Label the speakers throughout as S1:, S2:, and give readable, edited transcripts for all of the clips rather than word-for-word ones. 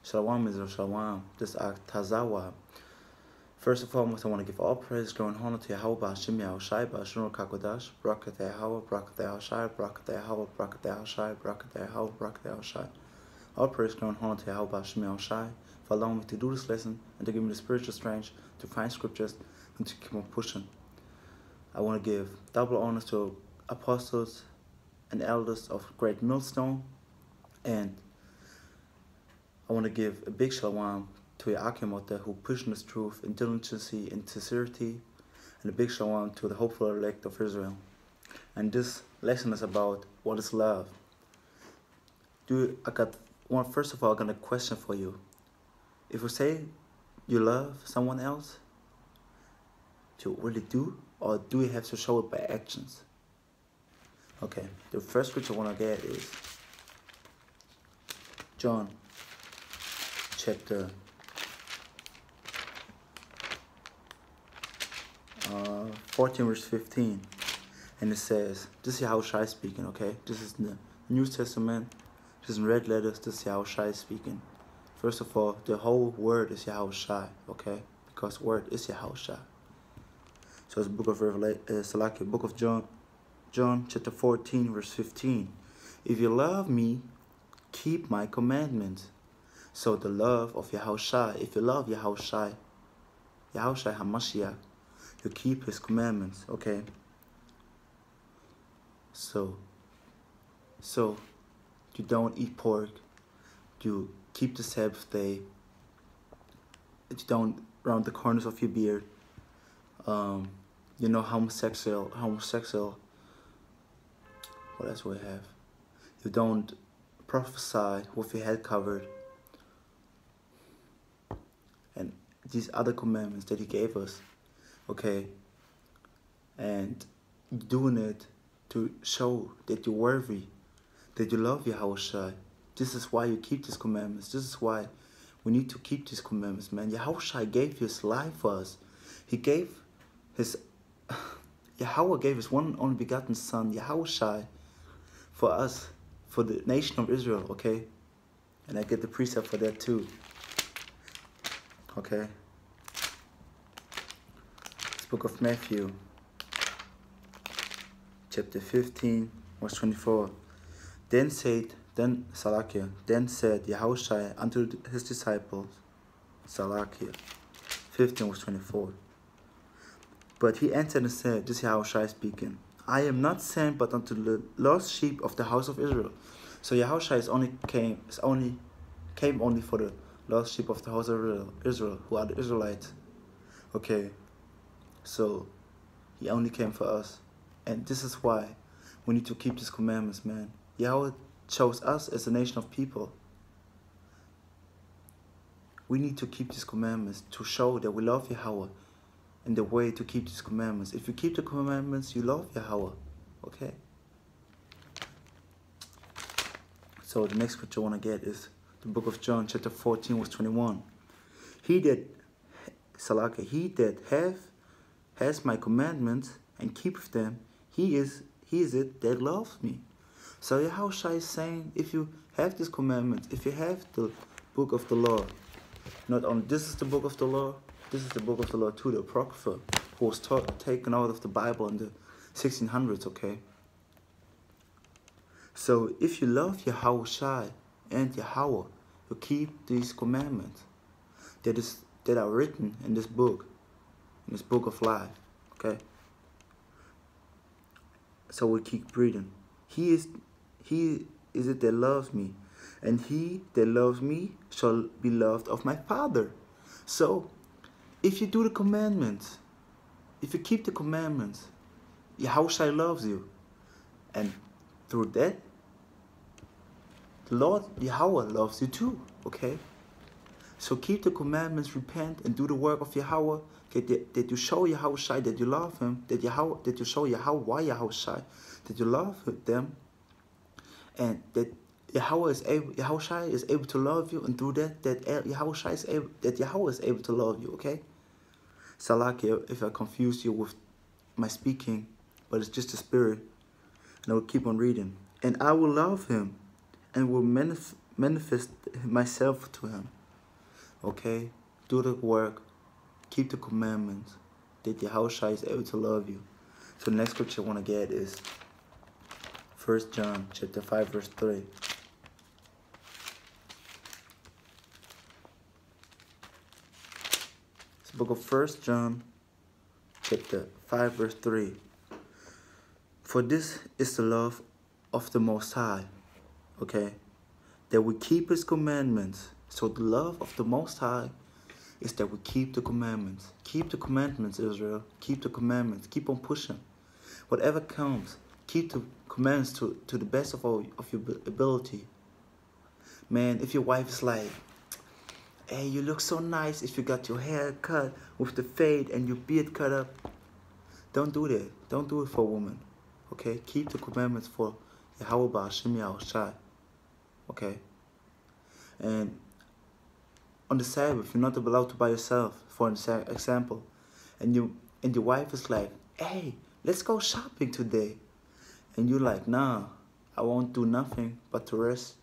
S1: Shalom Israel Shalom. This is Tazawa. First and foremost, I want to give all praise, glory, and honor to Yahweh Ba'Shem Yahushai Ba'Shem Kakodash, Brakat Yahweh, Brakat Yahushai, Brakat Yahweh, Brakat Yahushai, Brakat Yahweh, Brakat Yahushai. All praise, glory, and honor to Yahweh Ba'Shem Yahushai for allowing me to do this lesson and to give me the spiritual strength to find scriptures and to keep on pushing. I want to give double honors to apostles and elders of Great Millstone, and I want to give a big shalom to Yakim out there who pushing this truth in diligence and sincerity, and a big shalom to the hopeful elect of Israel. And this lesson is about what is love. First of all, I got a question for you. If you say you love someone else, do you really do, or do you have to show it by actions? Okay, the first scripture I want to get is John chapter 14 verse 15, and it says, this is Yahushai speaking, okay? This is the New Testament, this is in red letters, this is Yahushai speaking. First of all, the whole word is Yahushai, okay? Because word is Yahushai. So it's the book of Revelation, book of John chapter 14 verse 15. If you love me, keep my commandments. So the love of Yahushai, if you love Yahushai HaMashiach, you keep his commandments, okay? So you don't eat pork, you keep the Sabbath day, you don't round the corners of your beard, homosexual, what else do we have? You don't prophesy with your head covered, and these other commandments that he gave us, okay? And doing it to show that you're worthy, that you love Yahushai. This is why you keep these commandments. This is why we need to keep these commandments, man. Yahushai gave his life for us. Yahweh gave his one only begotten son, Yahushai, for us, for the nation of Israel, okay? And I get the precept for that too, okay? This book of Matthew, chapter 15, verse 24. Then said Yahushai unto his disciples, 15 verse 24. But he answered and said, this is Yahushai speaking, I am not sent but unto the lost sheep of the house of Israel. So Yahushai came only for the lost sheep of the house of Israel, who are the Israelites. Okay, so he only came for us. And this is why we need to keep these commandments, man. Yahweh chose us as a nation of people. We need to keep these commandments to show that we love Yahweh, and the way to keep these commandments. If you keep the commandments, you love Yahweh, okay? So the next scripture I want to get is the book of John, chapter 14, verse 21. He that has my commandments and keepeth them, he is it that loves me. So Yahushua is saying, if you have these commandments, if you have the book of the law, not only this is the book of the law, this is the book of the law too, the Apocrypha, who was taken out of the Bible in the 1600s, okay? So if you love Yahushua and Yahweh, you keep these commandments that are written in this book of life, okay? So we keep reading. He is it that loves me, and he that loves me shall be loved of my Father. So if you do the commandments, if you keep the commandments, Yahushua loves you, and through that, the Lord Yahweh loves you too, okay? So keep the commandments, repent, and do the work of Yahweh, that you show Yahushua that you love him, that you show Yahweh Yahushua that you love them, and that Yahushua is able to love you, and through that Yahweh is able to love you, okay? Salakia, if I confuse you with my speaking, but it's just the spirit, and I will keep on reading. And I will love him, and will manifest myself to him. Okay? Do the work. Keep the commandments. That Yahushua is able to love you. So the next scripture I want to get is 1 John chapter 5 verse 3. It's the book of 1 John chapter 5 verse 3. For this is the love of the Most High, okay? That we keep His commandments. So the love of the Most High is that we keep the commandments. Keep the commandments, Israel. Keep the commandments. Keep on pushing. Whatever comes, keep the commandments to the best of your ability. Man, if your wife is like, hey, you look so nice if you got your hair cut with the fade and your beard cut up, don't do that. Don't do it for a woman. Okay? Keep the commandments for Yahweh Ba'ashem Yahushai. Okay? And on the Sabbath, you're not allowed to by yourself, for example. And your wife is like, hey, let's go shopping today. And you're like, nah, I won't do nothing but to rest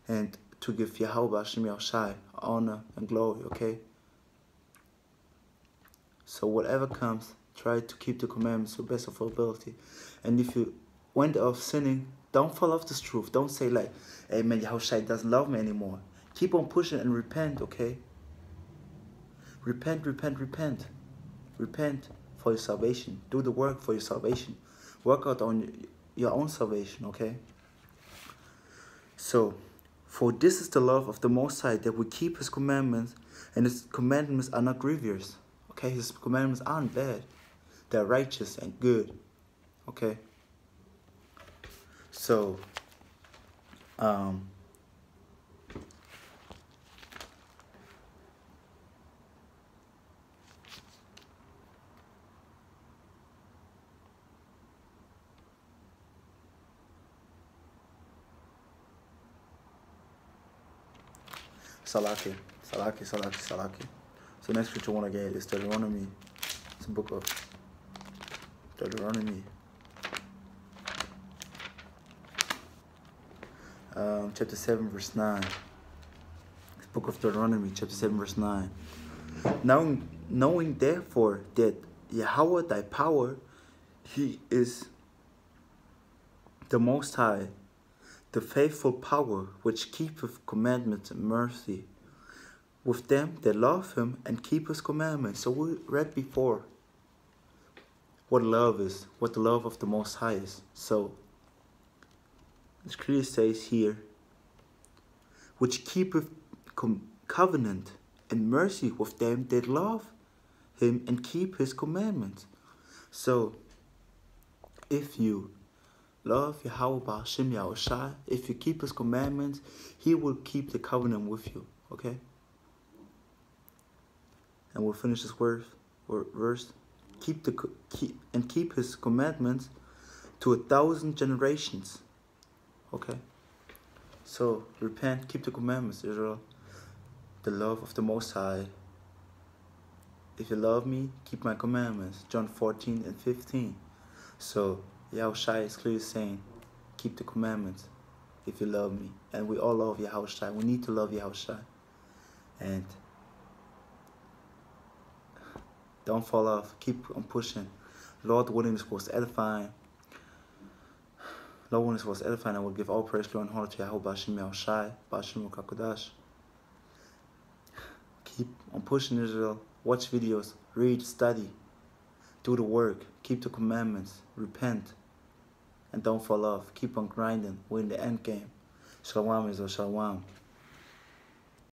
S1: and to give Yahweh Ba'ashem Yahushai honor and glory, okay? So whatever comes, try to keep the commandments to the best of your ability. And if you went off sinning, don't fall off this truth. Don't say like, hey man, Yahushua doesn't love me anymore. Keep on pushing and repent, okay? Repent, repent, repent. Repent for your salvation. Do the work for your salvation. Work out on your own salvation, okay? So, for this is the love of the Most High, that we keep His commandments, and His commandments are not grievous. Okay, His commandments aren't bad. They're righteous and good. Okay? So, Salaki. So next scripture I want to get is Deuteronomy. It's a book of Deuteronomy. Chapter 7 verse 9. It's book of Deuteronomy, chapter 7 verse 9. Knowing therefore that Yahweh thy power, He is the Most High, the faithful power which keepeth commandments and mercy with them that love Him and keep His commandments. So we read before what love is, what the love of the Most High is. So the scripture says here, which keepeth covenant and mercy with them that love Him and keep His commandments. So if you love Yahweh Ba'ashem Yahushai, if you keep His commandments, He will keep the covenant with you. Okay? And we'll finish this verse. Keep His commandments to 1,000 generations. Okay? So repent, keep the commandments, Israel. The love of the Most High. If you love me, keep my commandments. John 14 and 15. So Yahushai is clearly saying, keep the commandments if you love me. And we all love Yahushai. We need to love Yahushai. And don't fall off. Keep on pushing. Lord willing, this was edifying. Lord willing, this was edifying. I will give all praise, glory, and honor to Yahweh Ba'ashem Yahushai, Ba'ashem Kakodash. Keep on pushing, Israel. Watch videos. Read, study. Do the work. Keep the commandments. Repent. And don't fall off. Keep on grinding. We're in the end game. Shalom, Israel. Shalom.